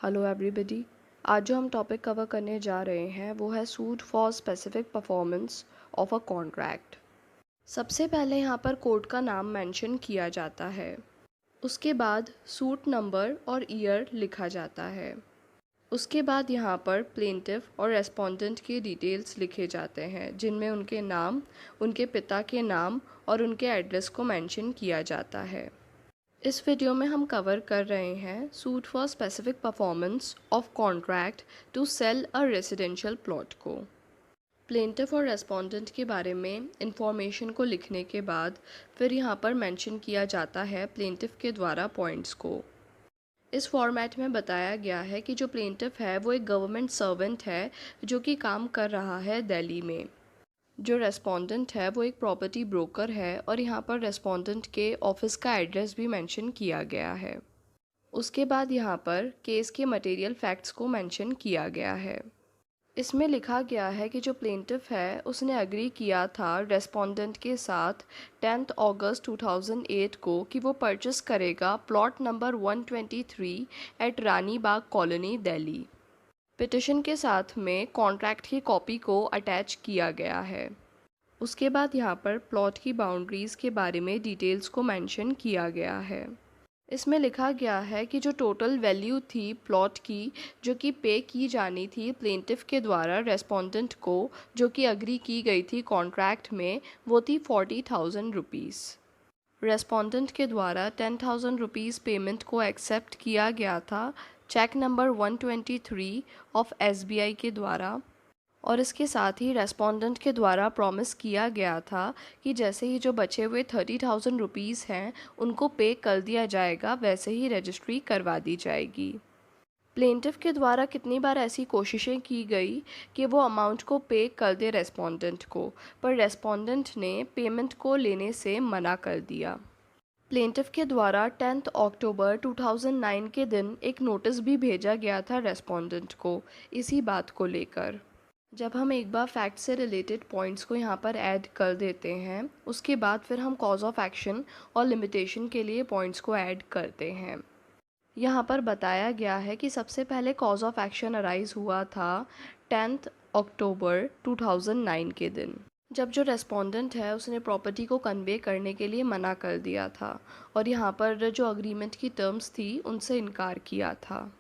Hello everybody. आज जो हम टॉपिक कवर करने जा रहे हैं वो है suit for specific performance of a contract. सबसे पहले यहाँ पर कोड का नाम मेंशन किया जाता है। उसके बाद सूट नंबर और ईयर लिखा जाता है। उसके बाद यहाँ पर प्लेंटिफ और रेस्पोंडेंट के डिटेल्स लिखे जाते हैं, जिनमें उनके नाम, उनके पिता के नाम और उनके एड्रेस को मेंशन किया जाता है। इस वीडियो में हम कवर कर रहे हैं suit for specific performance of contract to sell a residential plot को। प्लेंटिफ और रेस्पोंडेंट के बारे में इंफॉर्मेशन को लिखने के बाद फिर यहाँ पर मेंशन किया जाता है प्लेंटिफ के द्वारा पॉइंट्स को। इस फॉर्मेट में बताया गया है कि जो प्लेंटिफ है वो एक गवर्नमेंट सर्वेंट है जो कि काम कर रहा है दिल्ली में। जो रेस्पोंडेंट है वो एक प्रॉपर्टी ब्रोकर है और यहाँ पर रेस्पोंडेंट के ऑफिस का एड्रेस भी मेंशन किया गया है। उसके बाद यहाँ पर केस के मटेरियल फैक्ट्स को मेंशन किया गया है। इसमें लिखा गया है कि जो प्लेंटिफ है उसने एग्री किया था रेस्पोंडेंट के साथ 10 अगस्त 2008 को कि वो परचेस करेगा प्लॉट नंबर 123 एट रानी बाग कॉलोनी दिल्ली। पिटिशन के साथ में कॉन्ट्रैक्ट की कॉपी को अटैच किया गया है। उसके बाद यहाँ पर प्लॉट की बाउंड्रीज़ के बारे में डिटेल्स को मेंशन किया गया है। इसमें लिखा गया है कि जो टोटल वैल्यू थी प्लॉट की जो कि पे की जानी थी प्लेंटिफ के द्वारा रेस्पोंडेंट को, जो कि अग्री की गई थी कॉन्ट्रैक्ट में, वो थी 40,000 रुपीज़। रेस्पोंडेंट के द्वारा 10,000 रुपीज़ पेमेंट को एक्सेप्ट किया गया था चेक नंबर 123 ऑफ SBI के द्वारा। और इसके साथ ही रेस्पोंडेंट के द्वारा प्रॉमिस किया गया था कि जैसे ही जो बचे हुए 30,000 रुपीज़ हैं उनको पे कर दिया जाएगा, वैसे ही रजिस्ट्री करवा दी जाएगी। प्लेंटिफ के द्वारा कितनी बार ऐसी कोशिशें की गई कि वो अमाउंट को पे कर दे रेस्पोंडेंट को, पर रेस्पोंडेंट ने पेमेंट को लेने से मना कर दिया। प्लेंटिफ के द्वारा 10 अक्टूबर 2009 के दिन एक नोटिस भी भेजा गया था रेस्पोंडेंट को इसी बात को लेकर। जब हम एक बार फैक्ट से रिलेटेड पॉइंट्स को यहाँ पर ऐड कर देते हैं, उसके बाद फिर हम कॉज ऑफ एक्शन और लिमिटेशन के लिए पॉइंट्स को ऐड करते हैं। यहाँ पर बताया गया है कि सबसे पहले कॉज ऑफ एक्शन अराइज हुआ था 10 अक्टूबर 2009 के दिन, जब जो रेस्पोंडेंट है उसने प्रॉपर्टी को कन्वे करने के लिए मना कर दिया था और यहाँ पर जो अग्रीमेंट की टर्म्स थी उनसे इनकार किया था।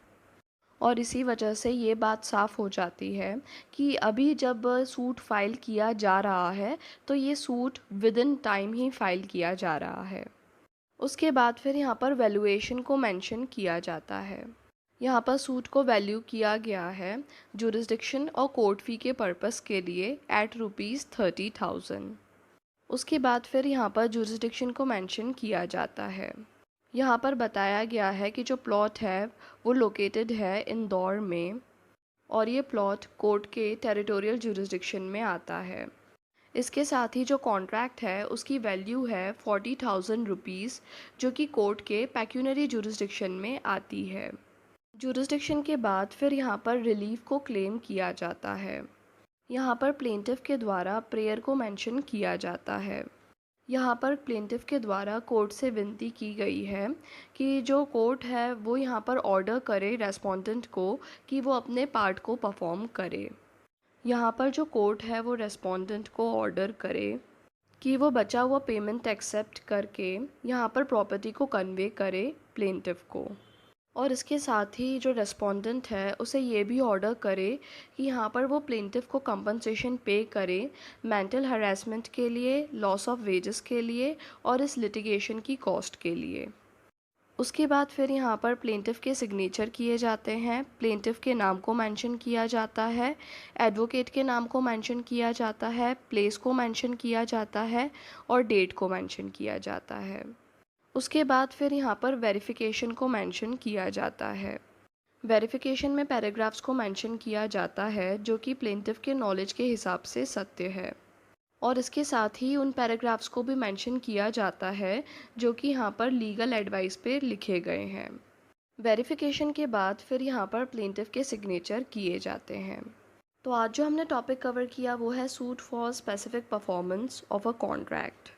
और इसी वजह से ये बात साफ़ हो जाती है कि अभी जब सूट फाइल किया जा रहा है तो ये suit with in time he file किया जा रहा है। उसके बाद फिर यहाँ पर वैल्यूएशन को मेंशन किया जाता है। यहाँ पर सूट को वैल्यू किया गया है जुरिस्डिक्शन और कोर्ट फ़ी के पर्पस के लिए एट ₹30,000। उसके बाद फिर यहाँ पर जुरिस्डिक्शन को मेंशन किया जाता है। यहाँ पर बताया गया है कि जो प्लॉट है वो लोकेटेड है इंदौर में और ये प्लॉट कोर्ट के टेरिटोरियल जुरिस्डिक्शन में आता है। इसके साथ ही जो कॉन्ट्रैक्ट है उसकी वैल्यू है 40,000 रुपीज़, जो कि कोर्ट के पेक्यूनरी जुरिस्डिक्शन में आती है। जुरिस्डिक्शन के बाद फिर यहाँ पर रिलीफ को क्लेम किया जाता है। यहाँ पर प्लेंटिफ के द्वारा प्रेयर को मेंशन किया जाता है। यहाँ पर प्लेंटिफ के द्वारा कोर्ट से विनती की गई है कि जो कोर्ट है वो यहाँ पर ऑर्डर करे रेस्पोंडेंट को कि वो अपने पार्ट को परफॉर्म करे। यहाँ पर जो कोर्ट है वो रेस्पोंडेंट को ऑर्डर करे कि वो बचा हुआ पेमेंट एक्सेप्ट करके यहाँ पर प्रॉपर्टी को कन्वे करे प्लेंटिफ को। और इसके साथ ही जो रेस्पोंडेंट है उसे ये भी ऑर्डर करे कि यहाँ पर वो प्लेंटिफ को कंपनसेशन पे करे मेंटल हरासमेंट के लिए, लॉस ऑफ वेजेस के लिए और इस लिटिगेशन की कॉस्ट के लिए। उसके बाद फिर यहाँ पर प्लेंटिफ के सिग्नेचर किए जाते हैं, प्लेंटिफ के नाम को मेंशन किया जाता है, एडवोकेट के नाम को मेंशन किया जाता है, प्लेस को मेंशन किया जाता है और डेट को मेंशन किया जाता है। उसके बाद फिर यहाँ पर वेरिफिकेशन को मेंशन किया जाता है। वेरिफिकेशन में पैराग्राफ्स को मेंशन किया जाता है जो कि प्लेंटिफ के नॉलेज के हिसाब से सत्य है, और इसके साथ ही उन पैराग्राफ्स को भी मेंशन किया जाता है जो कि यहाँ पर लीगल एडवाइस पे लिखे गए हैं। वेरिफिकेशन के बाद फिर यहाँ पर प्लेंटिफ के सिग्नेचर किए जाते हैं। तो आज जो हमने टॉपिक कवर किया वो है suit for specific performance of a contract.